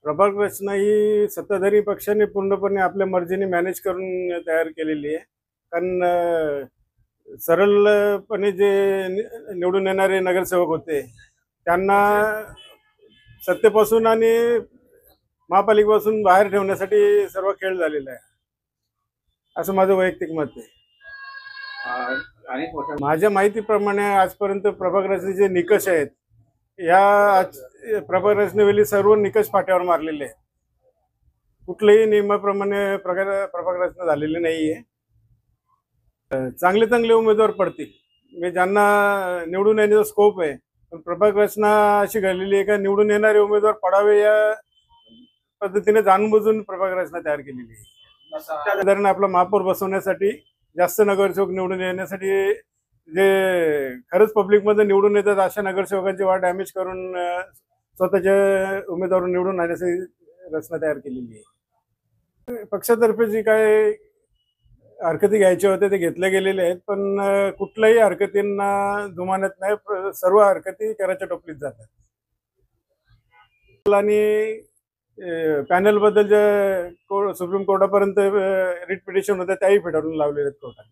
प्रभाग रचना ही सत्ताधारी पक्षाने पूर्णपणे आपल्या मर्जीने मॅनेज करून तयार केलेली आहे. कारण सरळपणे जे निवडून येणारे नगरसेवक होते त्यांना सत्तेपासून आणि महापालिकेपासून बाहेर ठेवण्यासाठी सर्व खेळ झालेला आहे, असं माझं वैयक्तिक मत आहे. माझ्या माहितीप्रमाणे आजपर्यंत प्रभाग रचनेचे निकष आहेत, प्रभाग रचनेवेळी सर्व निकष पाट्यावर मारलेले आहेत. कुठल्याही नियमाप्रमाणे प्रभाग रचना झालेली नाहीये. चांगले चांगले उमेदवार पडतील, म्हणजे ज्यांना निवडून येण्याचा स्कोप आहे. पण प्रभाग रचना अशी घडलेली आहे का निवडून येणारे उमेदवार पडावे या पद्धतीने जाणून बुजून प्रभाग रचना तयार केलेली आहे. साधारण आपला महापौर बसवण्यासाठी, जास्त नगरसेवक निवडून येण्यासाठी जे खरंच पब्लिकमध्ये निवडून येतात अशा नगरसेवकांची वाट डॅमेज करून स्वतःच्या उमेदवार निवडून आणण्यासाठी रचना तयार केलेली आहे. पक्षातर्फे जी काय हरकती घ्यायचे होते ते घेतले गेलेले आहेत, पण कुठल्याही हरकतींना जुमानत नाही. सर्व हरकती कराच्या टोपलीत जातात. आणि पॅनल बद्दल जे सुप्रीम कोर्टापर्यंत रिट पिटिशन होत्या त्याही फेटाळून लावलेल्या आहेत कोर्टाने.